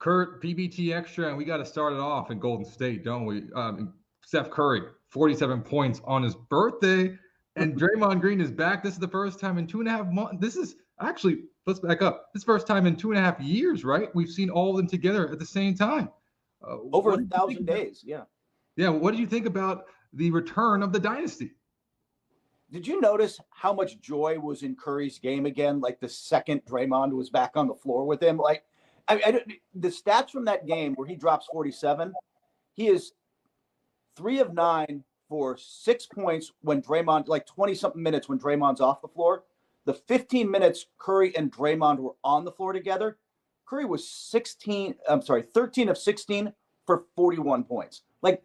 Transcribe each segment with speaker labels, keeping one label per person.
Speaker 1: Kurt, PBT Extra, and we got to start it off in Golden State, don't we? Steph Curry, 47 points on his birthday, and Draymond Green is back. This is the first time in 2.5 months. This is actually, let's back up. This is the first time in 2.5 years, right? We've seen all of them together at the same time.
Speaker 2: Over 1,000 days, yeah.
Speaker 1: Yeah, what did you think about the return of the dynasty?
Speaker 2: Did you notice how much joy was in Curry's game again? Like the second Draymond was back on the floor with him. Like, the stats from that game where he drops 47, he is 3 of 9 for 6 points when Draymond, like 20-something minutes when Draymond's off the floor. The 15 minutes Curry and Draymond were on the floor together, Curry was 13 of 16 for 41 points. Like,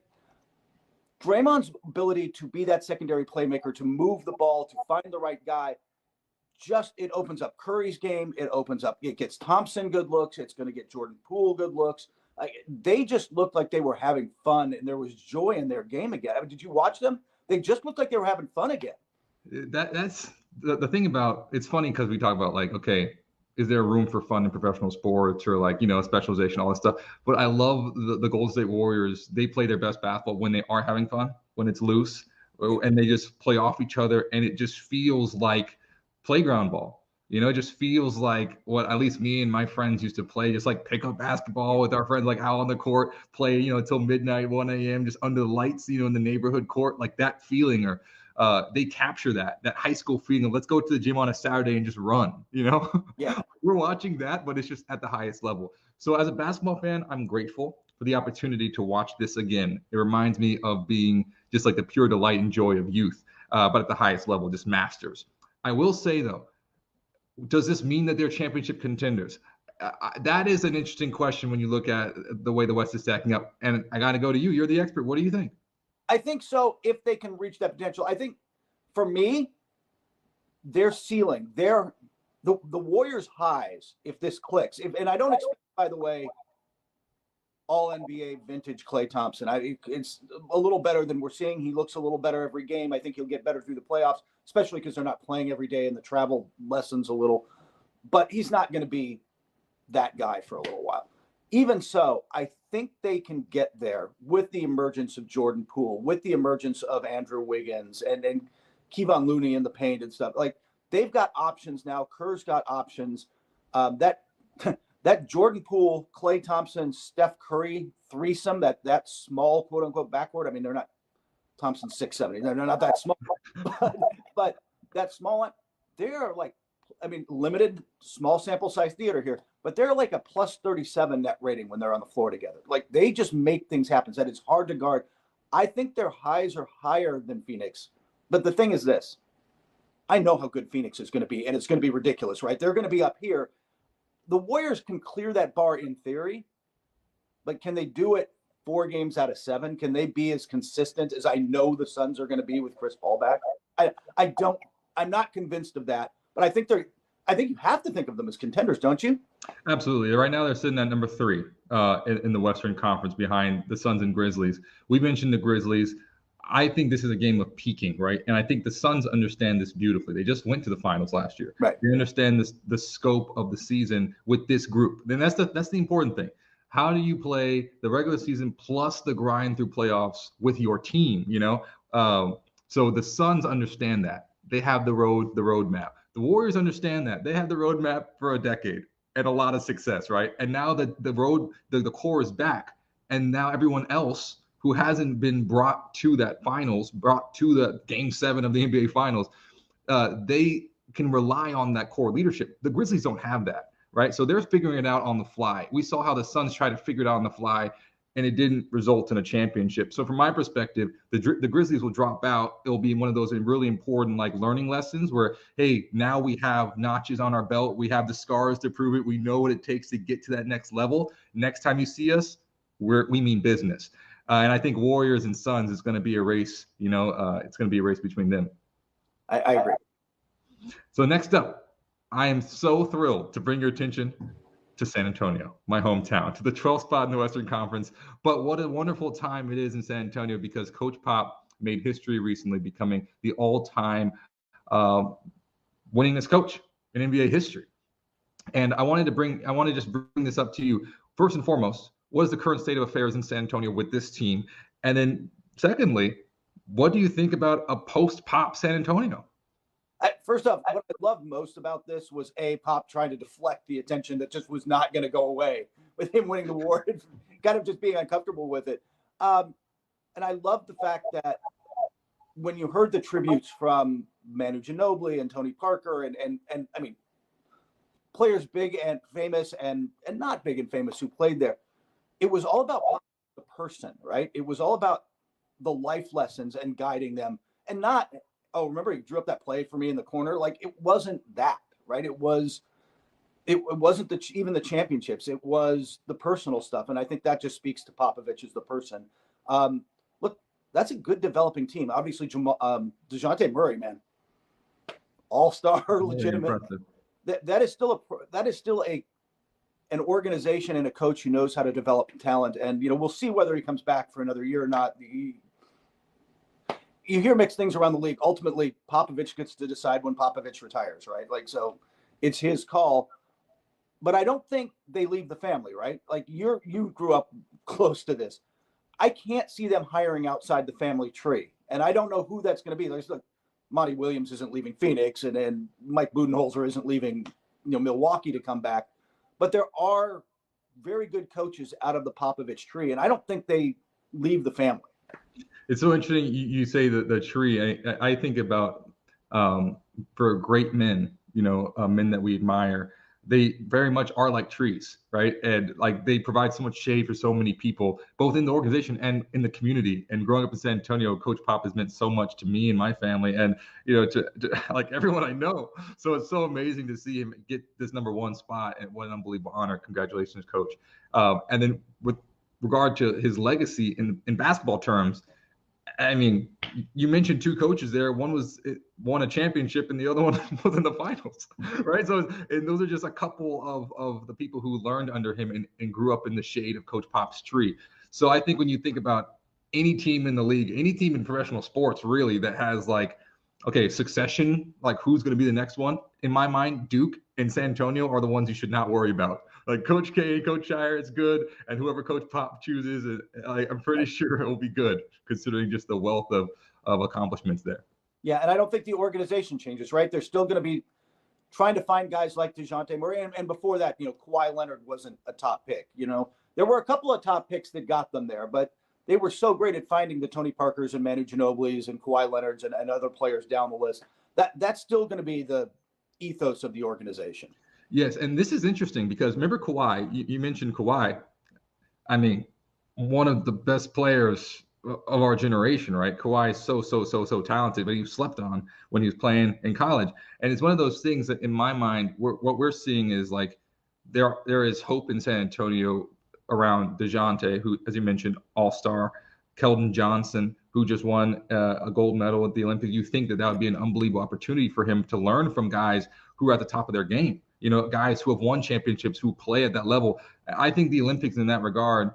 Speaker 2: Draymond's ability to be that secondary playmaker, to move the ball, to find the right guy, it opens up Curry's game. It gets Thompson good looks. It's going to get Jordan Poole good looks. They just looked like they were having fun, and there was joy in their game again. I mean, did you watch them? They just looked like they were having fun again.
Speaker 1: That's the thing about, it's funny because we talk about, like, okay, is there room for fun in professional sports, or, like, specialization, all that stuff. But I love the Golden State Warriors. They play their best basketball when they are having fun, when it's loose, and they just play off each other. And it just feels like playground ball. It just feels like what at least me and my friends used to play, just like pick up basketball with our friends, like out on the court, play, until midnight, 1 a.m., just under the lights, in the neighborhood court, like that feeling. Or they capture that high school feeling of, let's go to the gym on a Saturday and just run,
Speaker 2: Yeah.
Speaker 1: We're watching that, but it's just at the highest level. So as a basketball fan, I'm grateful for the opportunity to watch this again. It reminds me of being just like the pure delight and joy of youth, but at the highest level, just masters. I will say, though, does this mean that they're championship contenders? That is an interesting question when you look at the way the West is stacking up. And I got to go to you. You're the expert. What do you think?
Speaker 2: I think so, if they can reach that potential. I think, for me, their ceiling, the Warriors' highs, if this clicks, and I don't expect, by the way, all NBA vintage Klay Thompson. It's a little better than we're seeing. He looks a little better every game. I think he'll get better through the playoffs, especially because they're not playing every day and the travel lessens a little. But he's not going to be that guy for a little while. Even so, I think they can get there with the emergence of Jordan Poole, with the emergence of Andrew Wiggins and Kevon Looney in the paint and stuff. Like, they've got options now. Kerr's got options. That Jordan Poole, Klay Thompson, Steph Curry threesome, that small quote unquote backcourt. I mean, they're not Thompson's 6'7". They're not that small, but that small one, they're like, limited small sample size theater here, but they're like a plus 37 net rating when they're on the floor together. Like, they just make things happen. That it's hard to guard. I think their highs are higher than Phoenix. But the thing is this, I know how good Phoenix is going to be, and it's going to be ridiculous, right? They're going to be up here. The Warriors can clear that bar in theory, but can they do it 4 games out of 7? Can they be as consistent as I know the Suns are going to be with Chris Paul back? I'm not convinced of that, but I think you have to think of them as contenders, don't you?
Speaker 1: Absolutely. Right now they're sitting at number 3 in the Western Conference, behind the Suns and Grizzlies. We mentioned the Grizzlies. I think this is a game of peaking, right? And I think the Suns understand this beautifully. They just went to the finals last year.
Speaker 2: Right.
Speaker 1: They understand the scope of the season with this group. Then that's the important thing. How do you play the regular season plus the grind through playoffs with your team? So the Suns understand that. They have the roadmap. The Warriors understand that. They have the roadmap for a decade and a lot of success, right? And now that the core is back, and now everyone else who hasn't been brought to that finals, brought to the game 7 of the NBA finals, they can rely on that core leadership. The Grizzlies don't have that, right? So they're figuring it out on the fly. We saw how the Suns tried to figure it out on the fly, and it didn't result in a championship. So from my perspective, the Grizzlies will drop out. It'll be one of those really important, like, learning lessons where, hey, now we have notches on our belt. We have the scars to prove it. We know what it takes to get to that next level. Next time you see us, we mean business. And I think Warriors and Suns is going to be a race. It's going to be a race between them.
Speaker 2: I agree.
Speaker 1: So next up, I am so thrilled to bring your attention to San Antonio, my hometown, to the 12th spot in the Western Conference. But what a wonderful time it is in San Antonio, because Coach Pop made history recently, becoming the all-time winningest coach in NBA history. And I want to just bring this up to you. First and foremost, what is the current state of affairs in San Antonio with this team? And then secondly, what do you think about a post-Pop San Antonio?
Speaker 2: First off, what I loved most about this was Pop trying to deflect the attention that just was not going to go away with him winning the award, kind of just being uncomfortable with it. And I love the fact that when you heard the tributes from Manu Ginobili and Tony Parker and I mean, players big and famous and not big and famous who played there, it was all about the person, right? It was all about the life lessons and guiding them, and not, oh, remember he drew up that play for me in the corner. Like, it wasn't that, right? It wasn't even the championships. It was the personal stuff. And I think that just speaks to Popovich as the person. Look, that's a good developing team. Obviously, DeJounte Murray, man, all-star, legitimate. That is still an organization and a coach who knows how to develop talent. And, we'll see whether he comes back for another year or not. You hear mixed things around the league. Ultimately, Popovich gets to decide when Popovich retires, right? Like, so it's his call. But I don't think they leave the family, right? Like, you grew up close to this. I can't see them hiring outside the family tree. And I don't know who that's going to be. There's like Monty Williams isn't leaving Phoenix, and Mike Budenholzer isn't leaving, Milwaukee to come back. But there are very good coaches out of the Popovich tree, and I don't think they leave the family.
Speaker 1: It's so interesting you say the tree. I think about for great men, men that we admire, they very much are like trees, right? And like they provide so much shade for so many people, both in the organization and in the community. And growing up in San Antonio, Coach Pop has meant so much to me and my family, and to like everyone I know. So it's so amazing to see him get this #1 spot, and what an unbelievable honor. Congratulations, Coach. And then with regard to his legacy in basketball terms, I mean, you mentioned two coaches there. One won a championship, and the other one was in the finals, right? So, and those are just a couple of the people who learned under him and grew up in the shade of Coach Pop's tree. So I think when you think about any team in the league, any team in professional sports, really, that has succession, like who's going to be the next one, in my mind, Duke and San Antonio are the ones you should not worry about. Like Coach K, Coach Shire, it's good, and whoever Coach Pop chooses, I'm pretty sure it will be good, considering just the wealth of accomplishments there.
Speaker 2: Yeah, and I don't think the organization changes, right? They're still going to be trying to find guys like DeJounte Murray, and before that, Kawhi Leonard wasn't a top pick. There were a couple of top picks that got them there, but they were so great at finding the Tony Parkers and Manu Ginobilis and Kawhi Leonards and other players down the list. That's still going to be the ethos of the organization.
Speaker 1: Yes, and this is interesting because remember Kawhi, you mentioned Kawhi. I mean, one of the best players of our generation, right? Kawhi is so talented, but he was slept on when he was playing in college. And it's one of those things that in my mind, what we're seeing is like there is hope in San Antonio around DeJounte, who, as you mentioned, all-star, Keldon Johnson, who just won a gold medal at the Olympics. You think that would be an unbelievable opportunity for him to learn from guys who are at the top of their game, guys who have won championships, who play at that level. I think the Olympics in that regard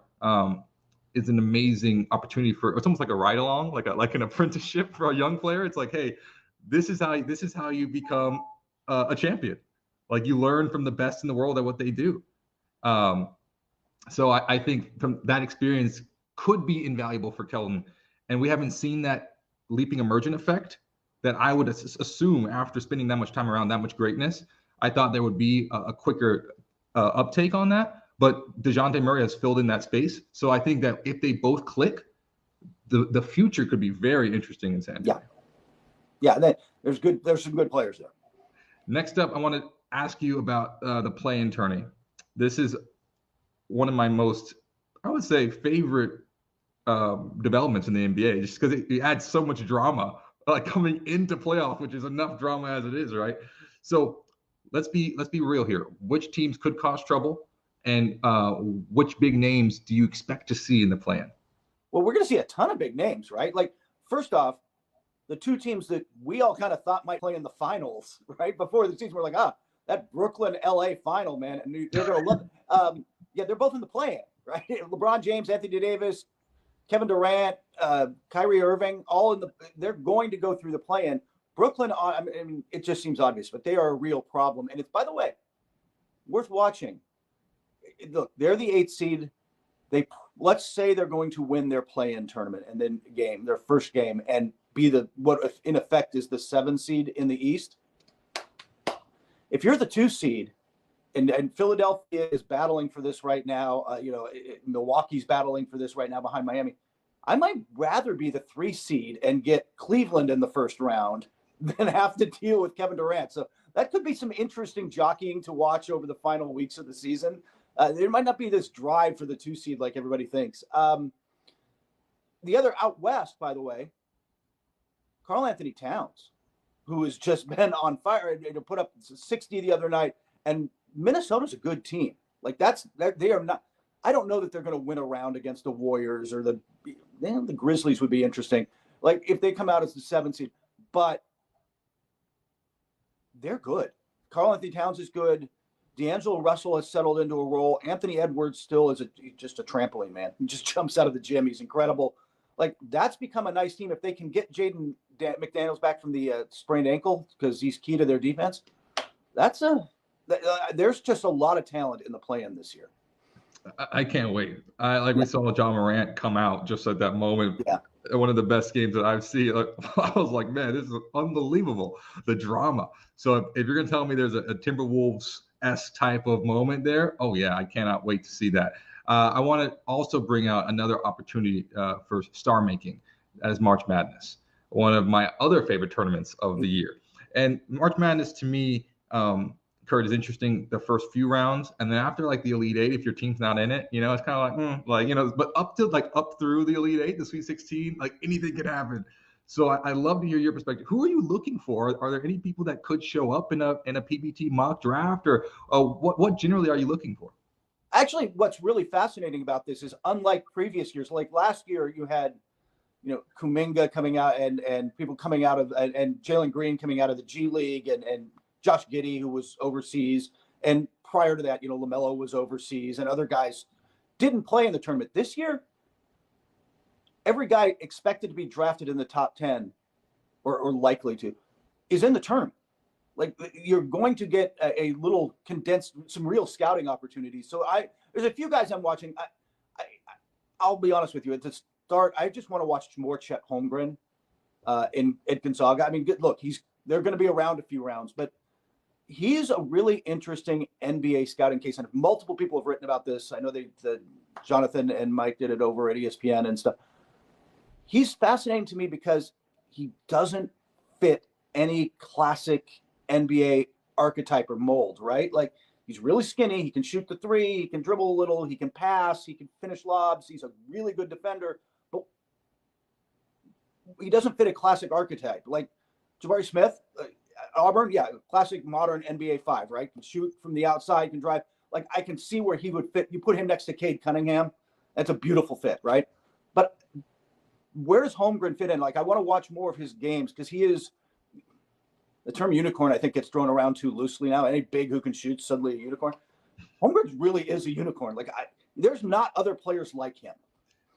Speaker 1: is an amazing opportunity it's almost like a ride along, like an apprenticeship for a young player. It's like, hey, this is how you become a champion. Like you learn from the best in the world at what they do. So I think from that experience could be invaluable for Keldon. And we haven't seen that leaping emergent effect that I would assume after spending that much time around that much greatness. I thought there would be a quicker uptake on that. But DeJounte Murray has filled in that space. So I think that if they both click, the future could be very interesting in San Antonio.
Speaker 2: Yeah, there's some good players there.
Speaker 1: Next up, I want to ask you about the play-in tourney. This is one of my most, I would say, favorite developments in the NBA, just because it adds so much drama, coming into playoff, which is enough drama as it is, right? So let's be real here. Which teams could cause trouble, and which big names do you expect to see in the play-in?
Speaker 2: Well, we're going to see a ton of big names, right? Like, first off, the two teams that we all kind of thought might play in the finals, right? Before the season, we're like, that Brooklyn-LA final, man, and they're going to love it. Yeah, they're both in the play-in, right? LeBron James, Anthony Davis, Kevin Durant, Kyrie Irving, they're going to go through the play-in. Brooklyn, I mean, it just seems obvious, but they are a real problem. And it's, by the way, worth watching. Look, they're the 8th seed. Let's say they're going to win their play-in tournament and then their first game, and be what in effect is the 7 seed in the East. If you're the 2 seed, and Philadelphia is battling for this right now, Milwaukee's battling for this right now behind Miami, I might rather be the 3 seed and get Cleveland in the first round than have to deal with Kevin Durant. So that could be some interesting jockeying to watch over the final weeks of the season. There might not be this drive for the 2 seed like everybody thinks. The other out west, by the way, Karl-Anthony Towns, who has just been on fire and put up 60 the other night. And Minnesota's a good team. Like they are not. I don't know that they're going to win a round against the Warriors or the Grizzlies would be interesting. Like if they come out as the 7 seed, but they're good. Karl-Anthony Towns is good. D'Angelo Russell has settled into a role. Anthony Edwards still is just a trampoline, man. He just jumps out of the gym. He's incredible. Like that's become a nice team if they can get Jaden McDaniels back from the sprained ankle, because he's key to their defense. There's just a lot of talent in the play-in this year.
Speaker 1: I can't wait. We saw John Morant come out just at that moment.
Speaker 2: Yeah.
Speaker 1: One of the best games that I've seen. I was like, man, this is unbelievable, the drama. So if you're going to tell me there's a Timberwolves-esque type of moment there, oh, yeah, I cannot wait to see that. I want to also bring out another opportunity for star making as March Madness, one of my other favorite tournaments of the year. And March Madness, to me, Kurt, is interesting the first few rounds, and then after the Elite Eight, if your team's not in it, it's kind of but up through the Elite Eight, the Sweet 16, anything could happen. So I love to hear your perspective. Who are you looking for? Are there any people that could show up in a PBT mock draft, or what generally are you looking for?
Speaker 2: Actually, what's really fascinating about this is, unlike previous years, like last year, you had Kuminga coming out and people coming out of and Jalen Green coming out of the G League and Josh Giddey, who was overseas. And prior to that, LaMelo was overseas and other guys didn't play in the tournament. This year, every guy expected to be drafted in the top 10 or likely to is in the tournament. Like you're going to get a little condensed, some real scouting opportunities. So there's a few guys I'm watching. I'll be honest with you. At the start, I just want to watch more Chet Holmgren at Gonzaga. I mean, look, they're going to be around a few rounds, but he's a really interesting NBA scouting case. And multiple people have written about this. I know Jonathan and Mike did it over at ESPN and stuff. He's fascinating to me because he doesn't fit any classic NBA archetype or mold, right? Like he's really skinny. He can shoot the 3. He can dribble a little. He can pass. He can finish lobs. He's a really good defender, but he doesn't fit a classic archetype. Like Jabari Smith, Auburn, yeah, classic modern NBA 5, right? Can shoot from the outside, can drive. Like I can see where he would fit. You put him next to Cade Cunningham. That's a beautiful fit, right? But where does Holmgren fit in? Like I want to watch more of his games because he is. The term unicorn, I think, gets thrown around too loosely now. Any big who can shoot, suddenly a unicorn. Holmgren really is a unicorn. Like there's not other players like him.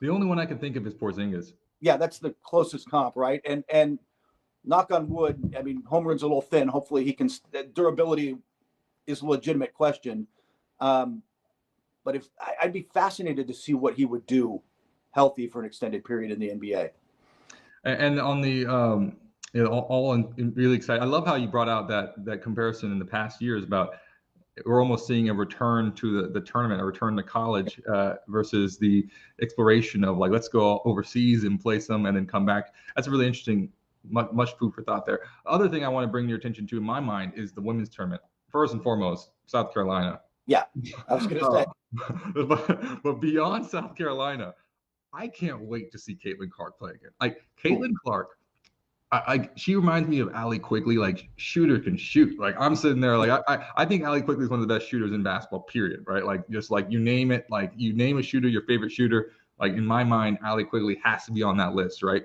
Speaker 1: The only one I can think of is Porzingis.
Speaker 2: Yeah, that's the closest comp, right? And knock on wood, I mean, Holmgren's a little thin. Hopefully he can. Durability is a legitimate question. But I'd be fascinated to see what he would do healthy for an extended period in the NBA.
Speaker 1: And on the really excited. I love how you brought out that comparison in the past years about we're almost seeing a return to the tournament, a return to college versus the exploration of let's go overseas and play some and then come back. That's a really interesting, much food for thought there. Other thing I want to bring your attention to in my mind is the women's tournament. First and foremost, South Carolina.
Speaker 2: Yeah, I was going to say.
Speaker 1: But beyond South Carolina, I can't wait to see Caitlin Clark play again. Caitlin Clark. She reminds me of Allie Quigley. Shooter can shoot. I'm sitting there I think Allie Quigley is one of the best shooters in basketball, period, right? You name it, you name a shooter, your favorite shooter, in my mind, Allie Quigley has to be on that list, right?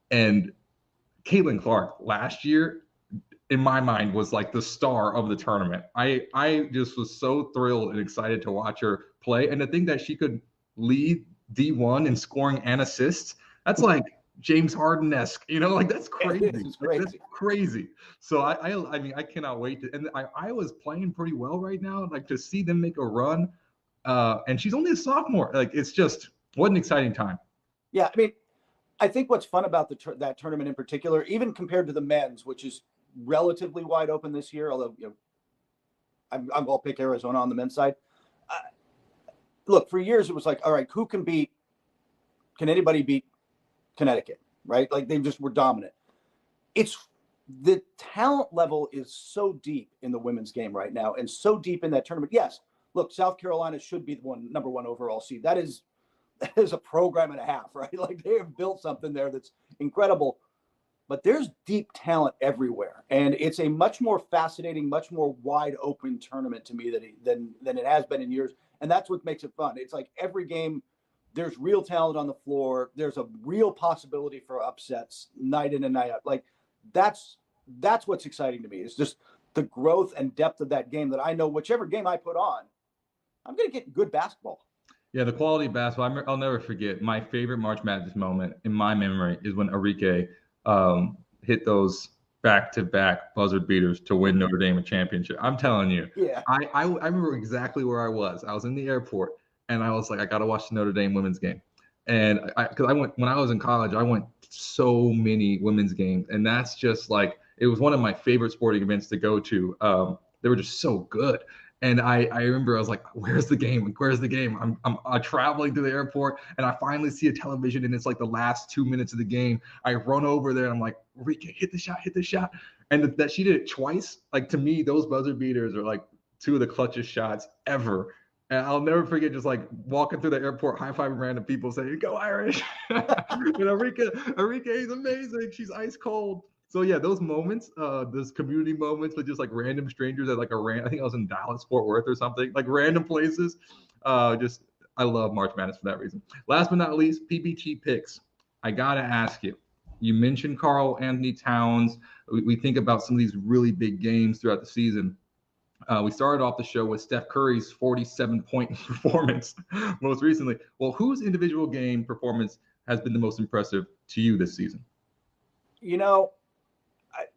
Speaker 1: And Caitlin Clark last year, in my mind, was the star of the tournament. I just was so thrilled and excited to watch her play, and to think that she could lead D1 in scoring and assists, James Harden-esque, like that's crazy.
Speaker 2: It's crazy.
Speaker 1: That's crazy. So I mean, I cannot wait to, and I was playing pretty well right now. Like to see them make a run, and she's only a sophomore. Like it's just what an exciting time.
Speaker 2: Yeah, I mean, I think what's fun about that tournament in particular, even compared to the men's, which is relatively wide open this year, although I'll pick Arizona on the men's side. Look, for years it was like, all right, can anybody beat Connecticut, right? Like they just were dominant. The talent level is so deep in the women's game right now and so deep in that tournament. Yes, look, South Carolina should be the number one overall seed. That is a program and a half, right? Like they have built something there that's incredible, but there's deep talent everywhere. And it's a much more fascinating, much more wide open tournament to me than it has been in years. And that's what makes it fun. It's like every game, there's real talent on the floor. There's a real possibility for upsets night in and night out. Like that's what's exciting to me. It's just the growth and depth of that game that I know whichever game I put on, I'm going to get good basketball.
Speaker 1: Yeah, the quality of basketball. I'll never forget. My favorite March Madness moment in my memory is when Enrique hit those back-to-back buzzer beaters to win Notre Dame a championship. I'm telling you.
Speaker 2: Yeah.
Speaker 1: I remember exactly where I was. I was in the airport, and I was like, I got to watch the Notre Dame women's game. And because I went when I was in college, I went so many women's games, and that's just like it was one of my favorite sporting events to go to. They were just so good. And I remember I was like, where's the game? Where's the game? I'm traveling to the airport and I finally see a television and it's like the last 2 minutes of the game. I run over there and I'm like, Enrique, hit the shot. And that she did it twice. Like to me, those buzzer beaters are like two of the clutchest shots ever. And I'll never forget just like walking through the airport, high-fiving random people saying, go Irish. And Enrique is amazing. She's ice cold. So yeah, those moments, those community moments with just like random strangers at like I think I was in Dallas, Fort Worth or something, like random places. I love March Madness for that reason. Last but not least, PBT picks. I gotta ask you. You mentioned Karl Anthony Towns. We think about some of these really big games throughout the season. We started off the show with Steph Curry's 47-point performance most recently. Well, whose individual game performance has been the most impressive to you this season?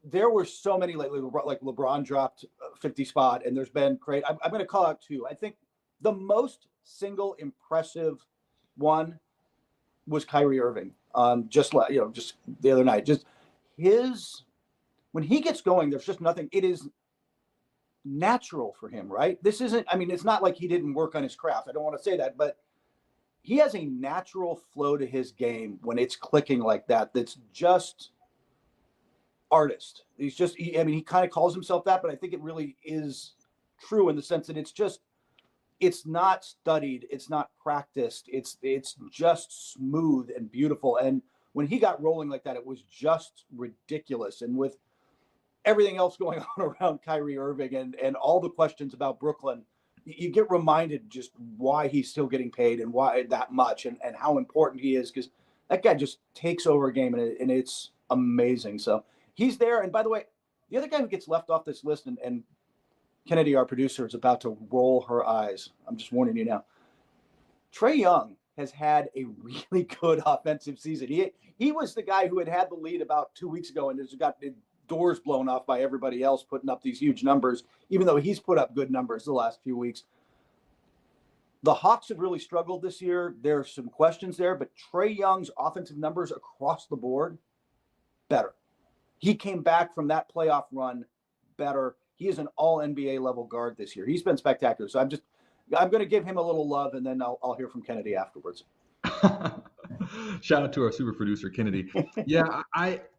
Speaker 2: There were so many lately, like LeBron dropped 50 spot, and there's been great. I'm going to call out two. I think the most single impressive one was Kyrie Irving. Just the other night, just when he gets going, there's just nothing. It is natural for him, right? It's not like he didn't work on his craft. I don't want to say that, but he has a natural flow to his game when it's clicking like that. That's just artist. He kind of calls himself that, but I think it really is true in the sense that it's not studied, it's not practiced, it's just smooth and beautiful. And when he got rolling like that, it was just ridiculous. And with everything else going on around Kyrie Irving and all the questions about Brooklyn, you get reminded just why he's still getting paid and why that much and how important he is, because that guy just takes over a game and it's amazing. So he's there. And by the way, the other guy who gets left off this list, and Kennedy, our producer, is about to roll her eyes. I'm just warning you now. Trae Young has had a really good offensive season. He was the guy who had the lead about 2 weeks ago and has got the doors blown off by everybody else putting up these huge numbers, even though he's put up good numbers the last few weeks. The Hawks have really struggled this year. There's some questions there, but Trae Young's offensive numbers across the board, better. He came back from that playoff run better. He is an all NBA level guard this year. He's been spectacular. So I'm going to give him a little love, and then I'll hear from Kennedy afterwards.
Speaker 1: Shout out to our super producer, Kennedy. Yeah,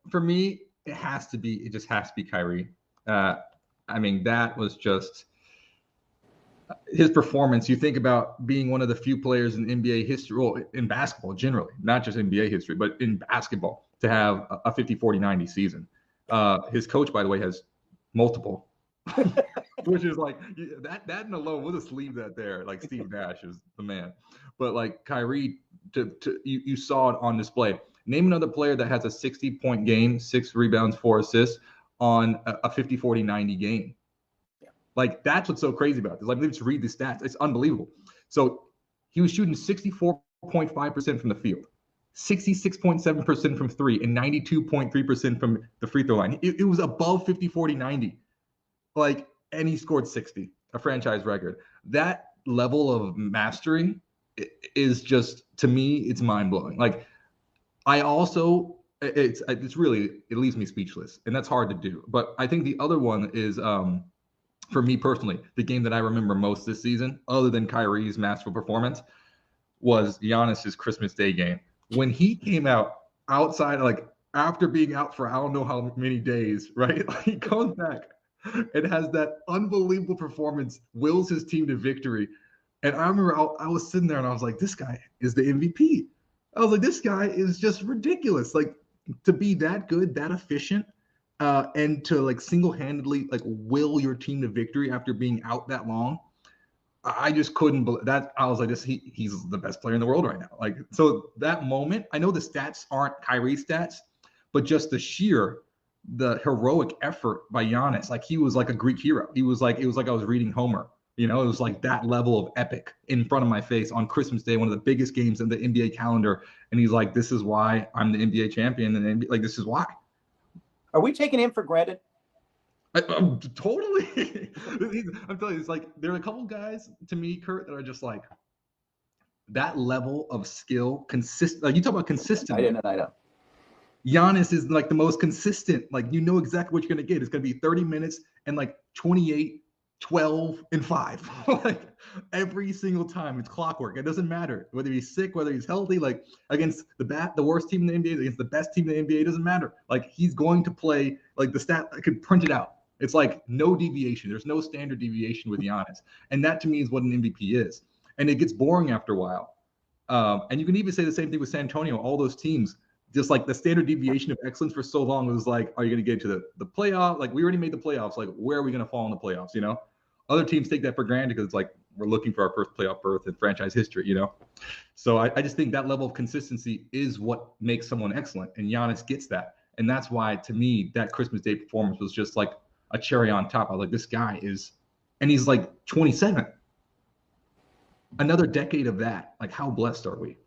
Speaker 1: for me, it just has to be Kyrie. That was just his performance. You think about being one of the few players in NBA history, well, in basketball generally, not just NBA history, but in basketball, to have a 50, 40, 90 season. His coach, by the way, has multiple, which is like that in alone, we'll just leave that there. Like Steve Nash is the man. But like Kyrie, you saw it on display. Name another player that has a 60-point game, 6 rebounds, 4 assists on a 50, 40, 90 game. Yeah. Like that's what's so crazy about this. Like, let's read the stats. It's unbelievable. So he was shooting 64.5% from the field. 66.7% from three and 92.3% from the free throw line. It was above 50, 40, 90. Like, and he scored 60, a franchise record. That level of mastery is just, to me, it's mind blowing. Like, I also, it's really, it leaves me speechless, and that's hard to do. But I think the other one is, for me personally, the game that I remember most this season, other than Kyrie's masterful performance, was Giannis's Christmas Day game. When he came out outside, like after being out for I don't know how many days, right? Like, he comes back and has that unbelievable performance, wills his team to victory. And I remember I was sitting there and I was like, this guy is the MVP. I was like, this guy is just ridiculous. Like, to be that good, that efficient, and to like single-handedly like will your team to victory after being out that long. I just couldn't believe that. I was like, he's the best player in the world right now. Like, so that moment, I know the stats aren't Kyrie's stats, but just the heroic effort by Giannis, like he was like a Greek hero. It was like I was reading Homer. You know, it was like that level of epic in front of my face on Christmas Day, one of the biggest games in the NBA calendar. And he's like, this is why I'm the NBA champion. And like, this is why.
Speaker 2: Are we taking him for granted?
Speaker 1: I'm totally. I'm telling you, it's like there are a couple guys to me, Kurt, that are just like that level of skill, consistent. Like, you talk about consistent.
Speaker 2: I know.
Speaker 1: Giannis is like the most consistent. Like, you know exactly what you're gonna get. It's gonna be 30 minutes and like 28, 12, and 5. Like, every single time, it's clockwork. It doesn't matter whether he's sick, whether he's healthy. Like, against the worst team in the NBA, against the best team in the NBA, it doesn't matter. Like, he's going to play. Like, the stat, I could print it out. It's like no deviation. There's no standard deviation with Giannis. And that to me is what an MVP is. And it gets boring after a while. And you can even say the same thing with San Antonio, all those teams, just like the standard deviation of excellence for so long was like, are you going to get to the playoff? Like, we already made the playoffs. Like, where are we going to fall in the playoffs? You know, other teams take that for granted because it's like, we're looking for our first playoff berth in franchise history, you know? So I just think that level of consistency is what makes someone excellent. And Giannis gets that. And that's why, to me, that Christmas Day performance was just like a cherry on top. I was like, this guy is, and he's like 27. Another decade of that. Like, how blessed are we?